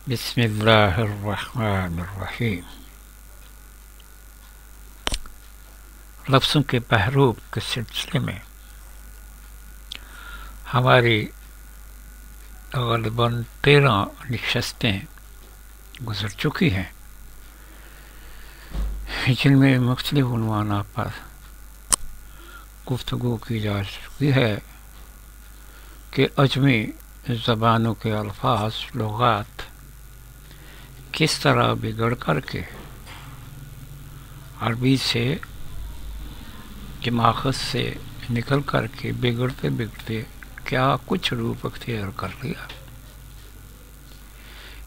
बिस्मिल्लाहिर्रहमानिर्रहीम। लफ्ज़ों के बहरूप के सिलसिले में हमारी ग़ालिबन 13 नशस्तें गुज़र चुकी हैं, जिनमें मुख्तलिफ उन्वानात पर गुफ्तगू की जा चुकी है कि अजमी ज़बानों के अल्फाज लुग़ात किस तरह बिगड़ कर के अरबी से के माखज़ से निकल कर के बिगड़ते बिगड़ते क्या कुछ रूप अख्तियार कर लिया।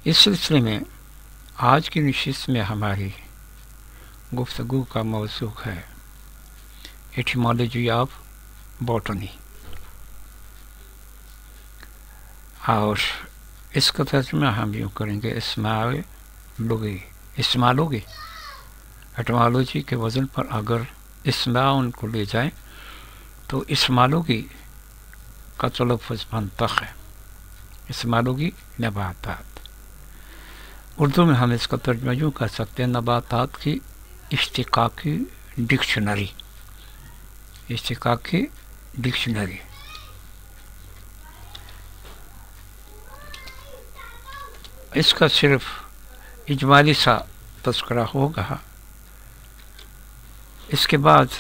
इस सिलसिले में आज की नशिस्त में हमारी गुफ्तगू का मौज़ू है एटिमोलॉजी ऑफ बॉटनी, और इसका तर्जुमा हम यूँ करेंगे इस्मालोगी। एटिमोलॉजी के वज़न पर अगर इस्मा उनको ले जाएं तो इस्मालोगी का तलफ़्फ़ुज़ बनता है इस्मालोगी नबातात। उर्दू में हम इसका तर्जुमा यूँ कर सकते हैं नबातात की इश्तिक़ाक़ी डिक्शनरी। इश्तिक़ाक़ी डिक्शनरी इसका सिर्फ इजमाली सा तज़किरा होगा। इसके बाद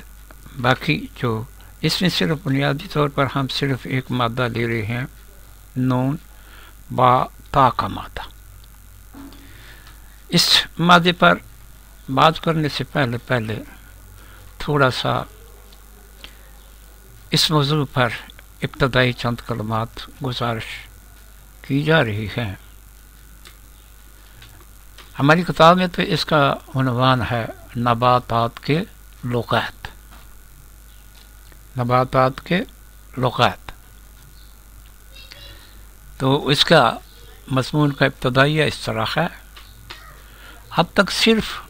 बाकी जो इसमें सिर्फ बुनियादी तौर पर हम सिर्फ एक मादा ले रहे हैं, नून बा ता का मादा। इस मादे पर बात करने से पहले थोड़ा सा इस मौज़ू पर इब्तदाई चंद कलमात गुजारिश की जा रही है। हमारी किताब में तो इसका उन्वान है नबातात के लुग़ात। नबातात के लुग़ात। तो इसका मज़मून का इब्तदाइया इस तरह है। अब तक सिर्फ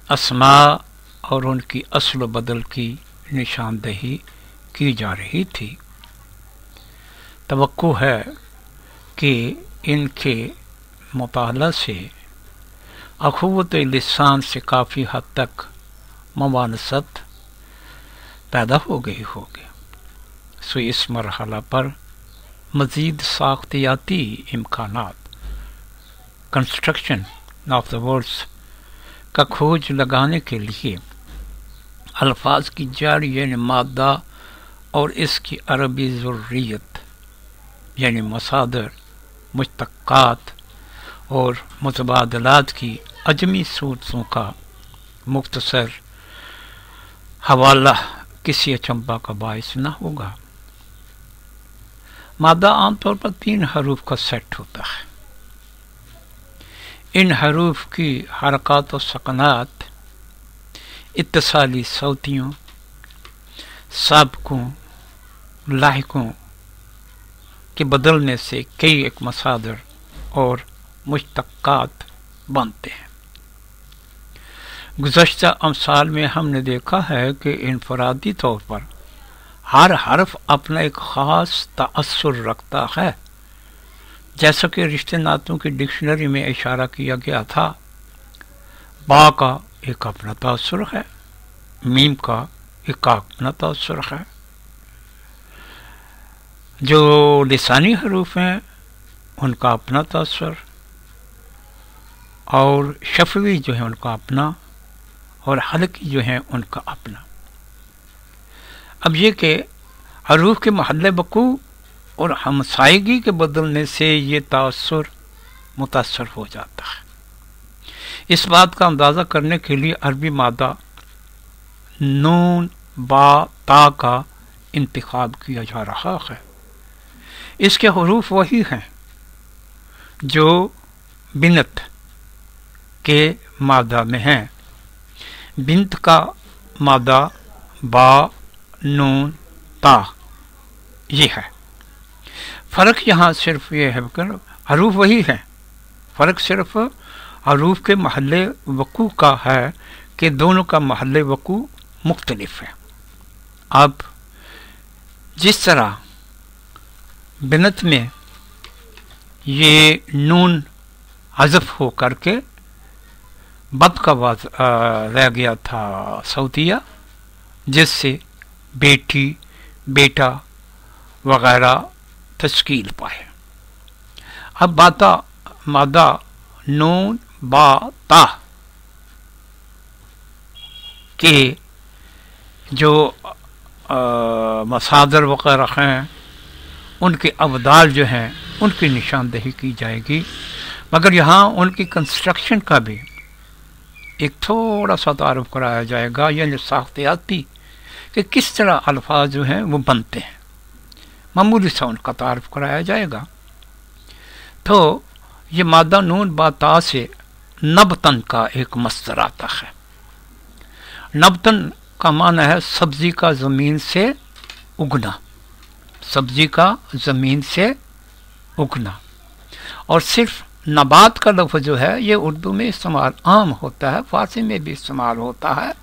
अस्मा और उनकी अस्ल बदल की निशानदेही की जा रही थी। तवक्को है कि इनके मुताला से अख़ुव्वत लिसान से काफ़ी हद तक मुवानसत पैदा हो गई होगी। सो इस मरहला पर मज़ीद साख्तियाती इम्कानात कंस्ट्रक्शन ऑफ द वर्ड्स का खोज लगाने के लिए अल्फाज की जड़ यानी मादा और इसकी अरबी ज़ुर्रियत यानी मसादर, मुश्तक़ात और मुतबादलात की अजमी सूरतों का मुख्तसर हवाला किसी अचंभा का बाइस न होगा। मादा आमतौर पर 3 हरूफ का सेट होता है। इन हरूफ की हरकत और सकनात इत्तिसाली सौतियों, साबकों, लाहिकों के बदलने से कई एक मसादर और मुश्तक़ात बनते हैं। गुज़श्ता अमसाल में हमने देखा है कि इनफरादी तौर पर हर हर्फ अपना एक ख़ास तअस्सुर रखता है। जैसा कि रिश्ते नातों की डिक्शनरी में इशारा किया गया था, बा का एक अपना तअस्सुर है, मीम का एक अपना तअस्सुर है। जो लिसानी हरूफ हैं उनका अपना तअस्सुर, और शफवी जो है उनका अपना, और हल्की जो है उनका अपना। अब ये कि हरूफ के महल्ले वक़ू और हमसायगी के बदलने से ये तासुर मुतासर हो जाता है। इस बात का अंदाज़ा करने के लिए अरबी मादा नून बा ता का इंतखाब किया जा रहा है। इसके हरूफ वही हैं जो बिनत के मादा में हैं। बिन्त का मादा बा नून ता ये है। फ़र्क यहाँ सिर्फ ये है कि हरूफ वही है, फ़र्क सिर्फ हरूफ के महल्ले वक़ू का है कि दोनों का महल्ले वक़ू मुख्तलिफ है। अब जिस तरह बिनत में ये नून हज़फ हो करके बद का रह गया था सऊदिया, जिससे बेटी बेटा वगैरह तश्कील पाए। अब बाता मादा नून बा ता के जो मसादर वगैरह हैं उनके अवदाल जो हैं उनकी निशानदेही की जाएगी, मगर यहाँ उनकी कंस्ट्रक्शन का भी एक थोड़ा सा तारुफ कराया जाएगा, यानी साख्तियाती कि किस तरह अल्फाज जो हैं वो बनते हैं, मामूली सा उनका तारुफ कराया जाएगा। तो ये मादा नून बाता से नबतन का एक मस्तर आता है। नबतन का माना है सब्जी का ज़मीन से उगना, सब्जी का ज़मीन से उगना। और सिर्फ नबात का लफ्ज़ जो है ये उर्दू में इस्तेमाल आम होता है, फ़ारसी में भी इस्तेमाल होता है।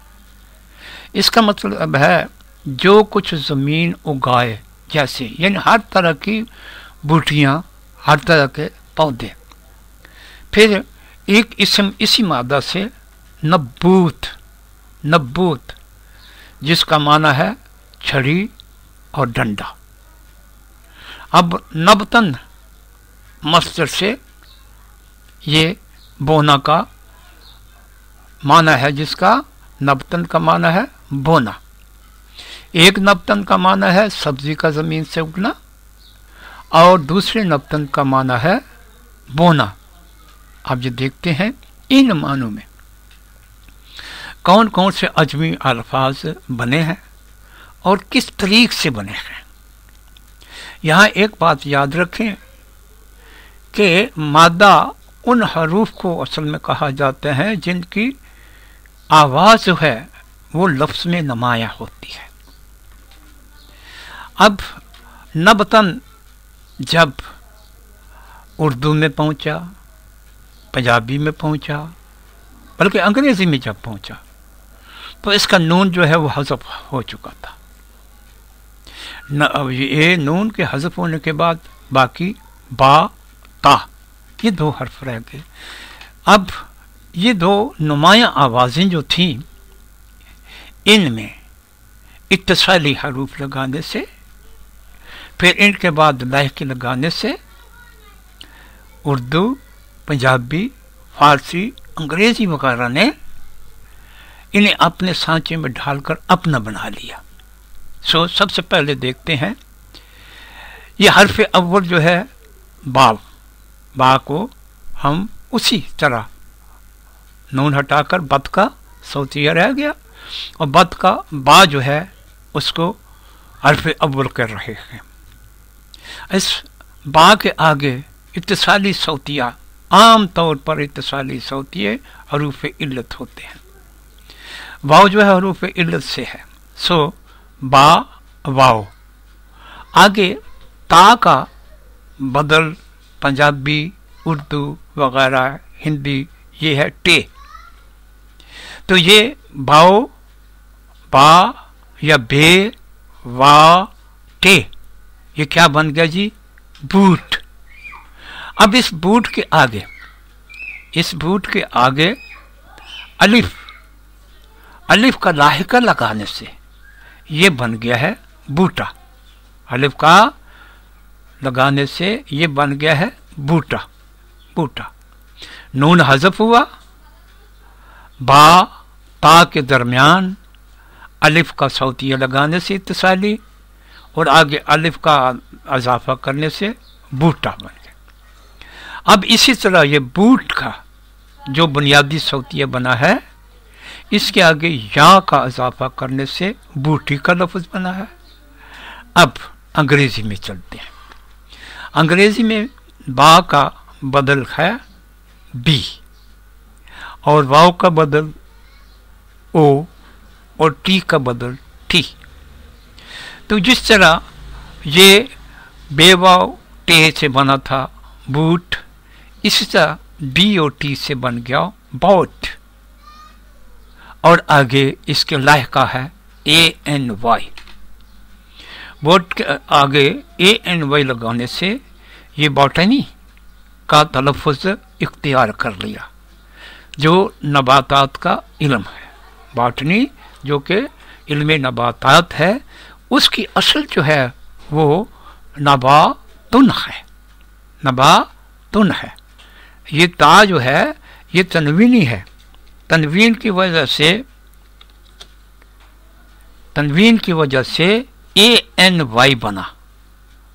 इसका मतलब है जो कुछ ज़मीन उगाए, जैसे यानी हर तरह की बूटियाँ, हर तरह के पौधे। फिर एक इसम इसी मादा से नब्बूत, नब्बूत जिसका माना है छड़ी और डंडा। अब नबतन मस्तर से ये बोना का माना है, जिसका नबतन का माना है बोना। एक नबतन का माना है सब्जी का ज़मीन से उगना और दूसरे नबतन का माना है बोना। आप जो देखते हैं इन मानों में कौन कौन से अजमी अल्फाज बने हैं और किस तरीक़ से बने हैं। यहाँ एक बात याद रखें कि मादा उन हरूफ को असल में कहा जाता है जिनकी आवाज़ जो है वो लफ्ज़ में नुमाया होती है। अब नबतन जब उर्दू में पहुंचा, पंजाबी में पहुंचा, बल्कि अंग्रेज़ी में जब पहुंचा, तो इसका नून जो है वो हज़फ हो चुका था। ये नून के हज़फ होने के बाद बाकी बा ता ये दो हर्फ रह गए। अब ये दो नुमाया आवाज़ें जो थीं, इनमें इत्तिसाली हरूफ लगाने से, फिर इनके बाद लाहिकी लगाने से उर्दू, पंजाबी, फ़ारसी, अंग्रेज़ी वगैरह ने इन्हें अपने सांचे में ढालकर अपना बना लिया। सो सबसे पहले देखते हैं ये हर्फ अव्वल जो है बा, बा को हम उसी तरह नून हटाकर बद का सौतिया रह गया और बद का बा जो है उसको हर्फ अव्वल कर रहे हैं। इस बा के आगे इत्तिसाली सौतिया, आम तौर पर इत्तिसाली सौतिये हरूफ इल्लत होते हैं। वाव जो है हरूफ इल्लत से है, सो बा वाव। आगे ता का बदल पंजाबी, उर्दू वगैरह, हिंदी ये है टे। तो ये बाओ, बा या बे, वा, टे, ये क्या बन गया जी? बूट। अब इस बूट के आगे, इस बूट के आगे अलिफ, अलिफ का लाहिका लगाने से ये बन गया है बूटा। अलिफ का लगाने से ये बन गया है बूटा, बूटा। नून हज़फ हुआ, बा ता के दरमियान अलिफ का सौतिया लगाने से इत्तिसाली और आगे अलिफ का इजाफा करने से बूटा बन गया। अब इसी तरह ये बूट का जो बुनियादी सौतिया बना है, इसके आगे या का इजाफा करने से बूटी का लफ्ज़ बना है। अब अंग्रेज़ी में चलते हैं। अंग्रेज़ी में बा का बदल है बी और वाव का बदल ओ और टी का बदल टी। तो जिस तरह ये बेवाव टे से बना था बूट, इसी तरह बी और टी से बन गया बॉट और आगे इसके लाहिका है ए एन वाई। बोट के आगे ए एन वाई लगाने से ये बॉटनी का तलफ़ुज़ इख्तियार कर लिया, जो नबातात का इल्म है। बॉटनी जो कि इल्म नबातात है, उसकी असल जो है वो नबातुन है, नबातुन है। ये ता जो है ये तनवीनी है, तनवीन की वजह से ANY बना।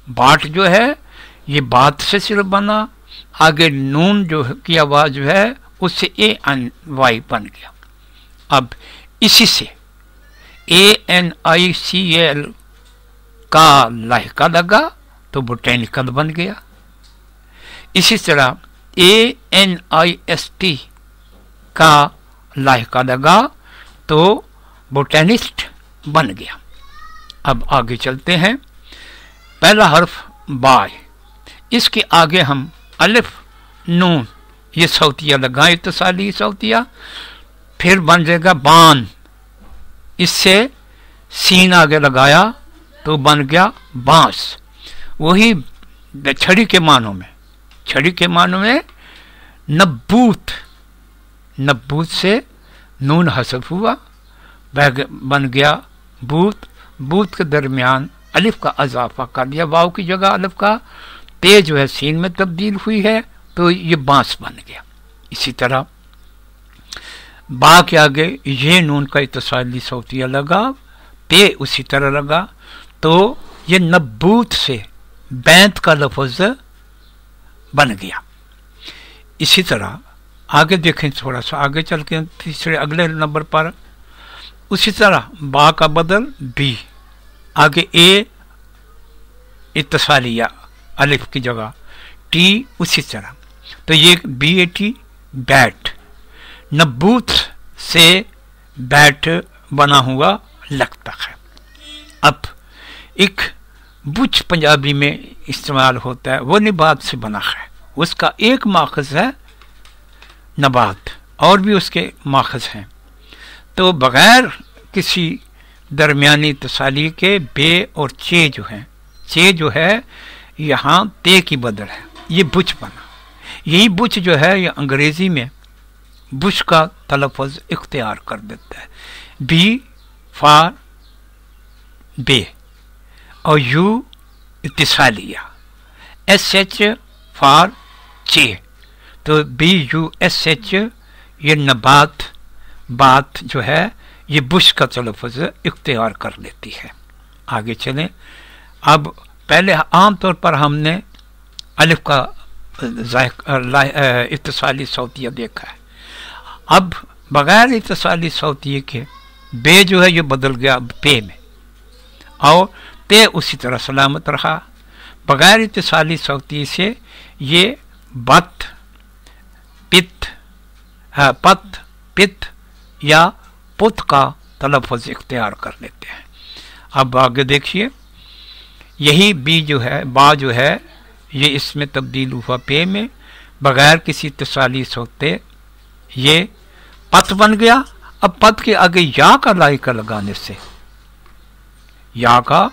बाट जो है ये बात से सिर्फ बना, आगे नून जो की आवाज़ जो है उससे ANY बन गया। अब इसी से ANICL का लाहिका लगा तो बोटेनिकल बन गया। इसी तरह ANIST का लाहिका लगा तो बोटेनिस्ट बन गया। अब आगे चलते हैं। पहला हर्फ बाय, इसके आगे हम अलिफ नून ये सौतिया लगाएं, इत्तिसाली सौतिया, फिर बन जाएगा बान, इससे सीन आगे लगाया तो बन गया बांस। वही छड़ी के मानों में, छड़ी के मानों में नब्बूत, नब्बूत से नून हसफ हुआ, बन गया बूत। बूत के दरमियान अलिफ का अजाफा कर दिया, वाव की जगह अलिफ का, ते जो है सीन में तब्दील हुई है तो ये बांस बन गया। इसी तरह बा के आगे ये नून का इत्तिसाली सौतिया लगा, पे उसी तरह लगा, तो ये नब्बूत से बैंत का लफ्ज़ बन गया। इसी तरह आगे देखें, थोड़ा सा आगे चल के तीसरे अगले नंबर पर, उसी तरह बा का बदल बी, आगे ए इत्तिसालिया अलिफ की जगह, टी उसी तरह, तो ये BAT बैट, नब्बूत से बैट बना हुआ लगता है। अब एक बुच पंजाबी में इस्तेमाल होता है, वो निबात से बना है, उसका एक माखज़ है नबात, और भी उसके माखज़ हैं। तो बग़ैर किसी दरमियानी तसाली के बे और चे जो हैं, चे जो है यहाँ ते की बदल है, ये बुच बना। यही बुच जो है ये अंग्रेज़ी में बुश का तलफ़ुज़ इख्तियार कर देता है, बी फॉर बे और यू इत्तिसालिया, SH फॉर चे, तो BUSH ये नबात बात जो है ये बुश का तलफ़ुज़ इख्तियार कर लेती है। आगे चलें। अब पहले आम तौर पर हमने अलिफ का इत्तिसाली सौतिया देखा है, अब बग़ैर इत्तिसाली सौतिये के बे जो है ये बदल गया पे में, और ते उसी तरह सलामत रहा। बग़ैर इत्तिसाली सौतिये से ये बत पित, पत पित या पुत का तलफ़ुज़ इख्तियार कर लेते हैं। अब आगे देखिए, यही बी जो है, बा जो है ये इसमें तब्दील हुआ पे में, बग़ैर किसी इत्तिसाली सौते ये पत बन गया। अब पत के आगे या का लाइका लगाने से, या का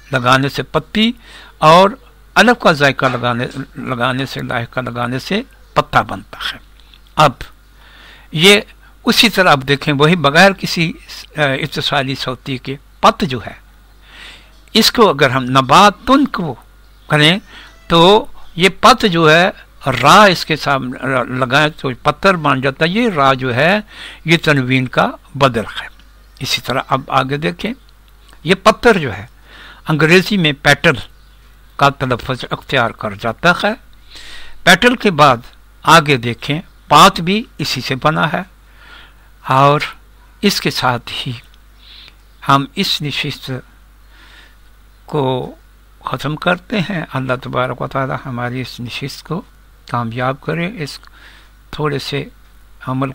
लगाने से पत्ती, और अलफ का जायका लगाने से, लाइका लगाने से पत्ता बनता है। अब ये उसी तरह अब देखें, वही बग़ैर किसी इत्तिसाली सौती के पत जो है, इसको अगर हम नबातुन को करें तो ये पत जो है रा इसके सामने लगाए तो पत्थर बन जाता है। ये रा जो है ये तनवीन का बदल है। इसी तरह अब आगे देखें, ये पत्थर जो है अंग्रेज़ी में पेटल का तलफ़ुज़ अख्तियार कर जाता है। पेटल के बाद आगे देखें, पात भी इसी से बना है। और इसके साथ ही हम इस नशिस्त को ख़त्म करते हैं। अल्लाह तबारक व तआला हमारी इस नशिस्त को कामयाब करे, इस थोड़े से अमल